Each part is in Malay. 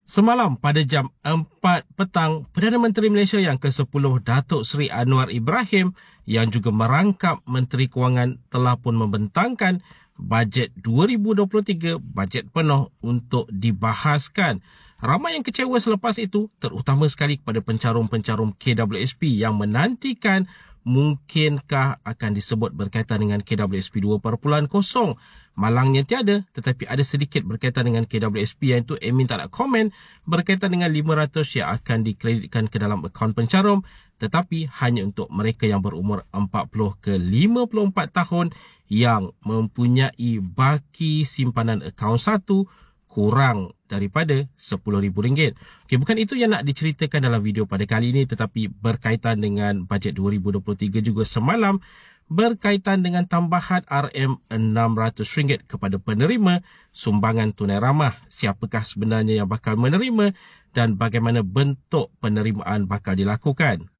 Semalam pada jam 4 petang, Perdana Menteri Malaysia yang ke-10 Datuk Seri Anwar Ibrahim yang juga merangkap Menteri Kewangan telah pun membentangkan bajet 2023 bajet penuh untuk dibahaskan. Ramai yang kecewa selepas itu, terutama sekali kepada pencarum-pencarum KWSP yang menantikan mungkinkah akan disebut berkaitan dengan KWSP 2.0. Malangnya tiada, tetapi ada sedikit berkaitan dengan KWSP, iaitu admin tak nak komen berkaitan dengan 500 yang akan dikreditkan ke dalam akaun pencarum, tetapi hanya untuk mereka yang berumur 40 ke 54 tahun yang mempunyai baki simpanan akaun 1 kurang daripada RM10,000. Okey, bukan itu yang nak diceritakan dalam video pada kali ini, tetapi berkaitan dengan bajet 2023 juga semalam, berkaitan dengan tambahan RM600 kepada penerima sumbangan tunai ramah. Siapakah sebenarnya yang bakal menerima dan bagaimana bentuk penerimaan bakal dilakukan.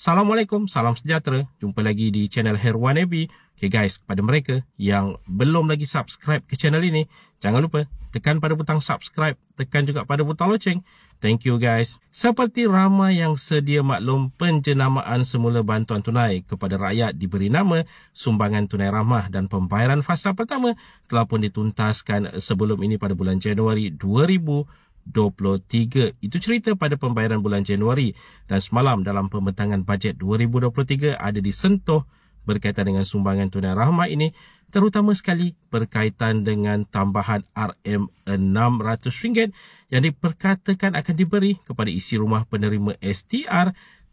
Assalamualaikum, salam sejahtera. Jumpa lagi di channel Herwan Ebi. Okay guys, kepada mereka yang belum lagi subscribe ke channel ini, jangan lupa tekan pada butang subscribe, tekan juga pada butang loceng. Thank you guys. Seperti ramai yang sedia maklum, penjenamaan semula bantuan tunai kepada rakyat diberi nama Sumbangan Tunai Ramah dan pembayaran fasa pertama telah pun dituntaskan sebelum ini pada bulan Januari 2023. Itu cerita pada pembayaran bulan Januari, dan semalam dalam pembentangan bajet 2023 ada disentuh berkaitan dengan sumbangan tunai rahmah ini, terutama sekali berkaitan dengan tambahan RM600 yang diperkatakan akan diberi kepada isi rumah penerima STR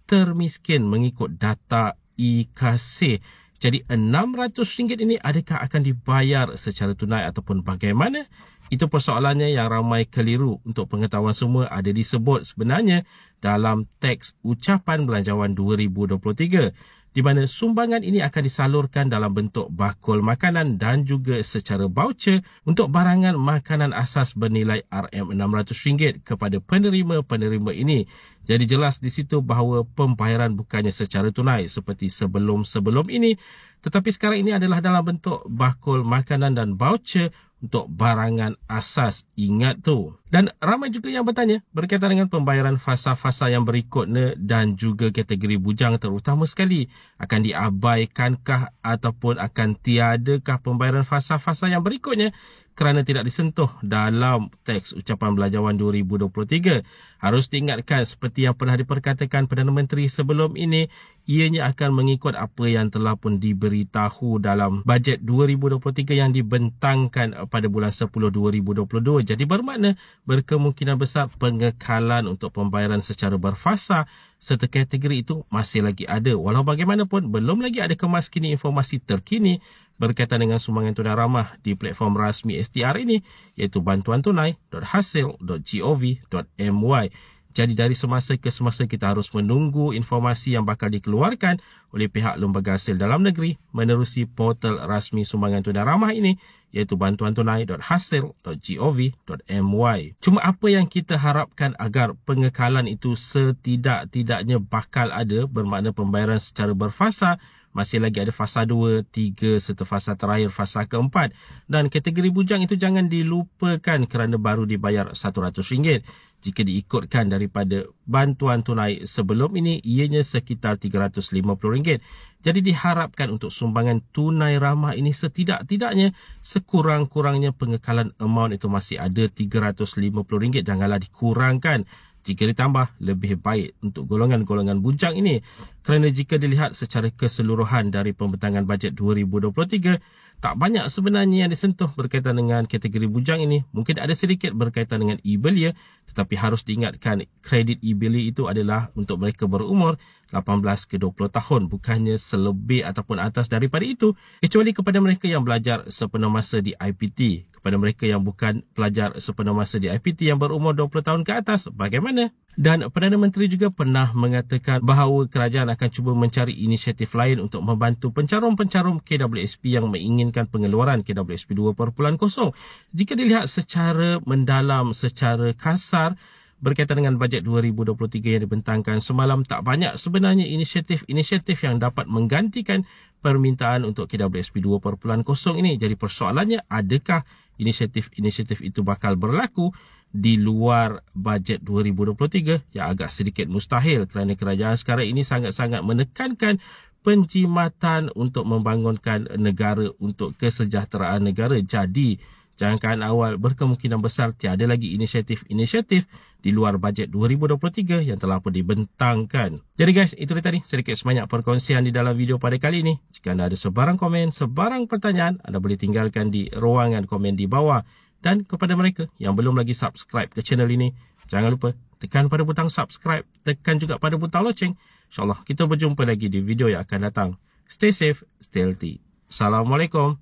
termiskin mengikut data IKASE. Jadi RM600 ini adakah akan dibayar secara tunai ataupun bagaimana? Itu persoalannya yang ramai keliru. Untuk pengetahuan semua, ada disebut sebenarnya dalam teks ucapan belanjawan 2023, di mana sumbangan ini akan disalurkan dalam bentuk bakul makanan dan juga secara voucher untuk barangan makanan asas bernilai RM600 kepada penerima-penerima ini. Jadi jelas di situ bahawa pembayaran bukannya secara tunai seperti sebelum-sebelum ini, tetapi sekarang ini adalah dalam bentuk bakul makanan dan voucher untuk barangan asas. Ingat tu. Dan ramai juga yang bertanya berkaitan dengan pembayaran fasa-fasa yang berikutnya dan juga kategori bujang terutama sekali. Akan diabaikankah ataupun akan tiadakah pembayaran fasa-fasa yang berikutnya kerana tidak disentuh dalam teks ucapan belanjawan 2023. Harus diingatkan seperti yang pernah diperkatakan Perdana Menteri sebelum ini, ianya akan mengikut apa yang telah pun diberitahu dalam bajet 2023 yang dibentangkan pada bulan 10 2022. Jadi bermakna berkemungkinan besar pengekalan untuk pembayaran secara berfasa serta kategori itu masih lagi ada. Walau bagaimanapun, belum lagi ada kemaskini informasi terkini berkaitan dengan sumbangan tunai ramah di platform rasmi STR ini, iaitu bantuantunai.hasil.gov.my. Jadi dari semasa ke semasa kita harus menunggu informasi yang bakal dikeluarkan oleh pihak Lembaga Hasil Dalam Negeri menerusi portal rasmi sumbangan tunai ramah ini, iaitu bantuantunai.hasil.gov.my. Cuma apa yang kita harapkan agar pengekalan itu setidak-tidaknya bakal ada, bermakna pembayaran secara berfasa. Masih lagi ada fasa 2, 3 serta fasa terakhir, fasa keempat. Dan kategori bujang itu jangan dilupakan kerana baru dibayar RM100. Jika diikutkan daripada bantuan tunai sebelum ini, ianya sekitar RM350. Jadi diharapkan untuk sumbangan tunai ramah ini setidak-tidaknya sekurang-kurangnya pengekalan amount itu masih ada RM350. Janganlah dikurangkan. Jika ditambah, lebih baik untuk golongan-golongan bujang ini. Kerana jika dilihat secara keseluruhan dari pembentangan bajet 2023, tak banyak sebenarnya yang disentuh berkaitan dengan kategori bujang ini. Mungkin ada sedikit berkaitan dengan e-belia, tetapi harus diingatkan kredit e-belia itu adalah untuk mereka berumur 18 ke 20 tahun, bukannya selebih ataupun atas daripada itu, kecuali kepada mereka yang belajar sepenuh masa di IPT. Kepada mereka yang bukan pelajar sepenuh masa di IPT yang berumur 20 tahun ke atas, bagaimana? Dan Perdana Menteri juga pernah mengatakan bahawa kerajaan akan cuba mencari inisiatif lain untuk membantu pencarum-pencarum KWSP yang menginginkan pengeluaran KWSP 2.0. Jika dilihat secara mendalam, secara kasar, berkaitan dengan bajet 2023 yang dibentangkan semalam, tak banyak sebenarnya inisiatif yang dapat menggantikan permintaan untuk KWSP 2.0 ini. Jadi persoalannya, adakah inisiatif itu bakal berlaku di luar bajet 2023? Yang agak sedikit mustahil kerana kerajaan sekarang ini sangat-sangat menekankan penjimatan untuk membangunkan negara untuk kesejahteraan negara. Jadi jangkaan awal berkemungkinan besar tiada lagi inisiatif di luar bajet 2023 yang telah pun dibentangkan. Jadi guys, itu dia tadi sedikit sebanyak perkongsian di dalam video pada kali ini. Jika anda ada sebarang komen, sebarang pertanyaan, anda boleh tinggalkan di ruangan komen di bawah. Dan kepada mereka yang belum lagi subscribe ke channel ini, jangan lupa tekan pada butang subscribe, tekan juga pada butang loceng. InsyaAllah kita berjumpa lagi di video yang akan datang. Stay safe, stay healthy. Assalamualaikum.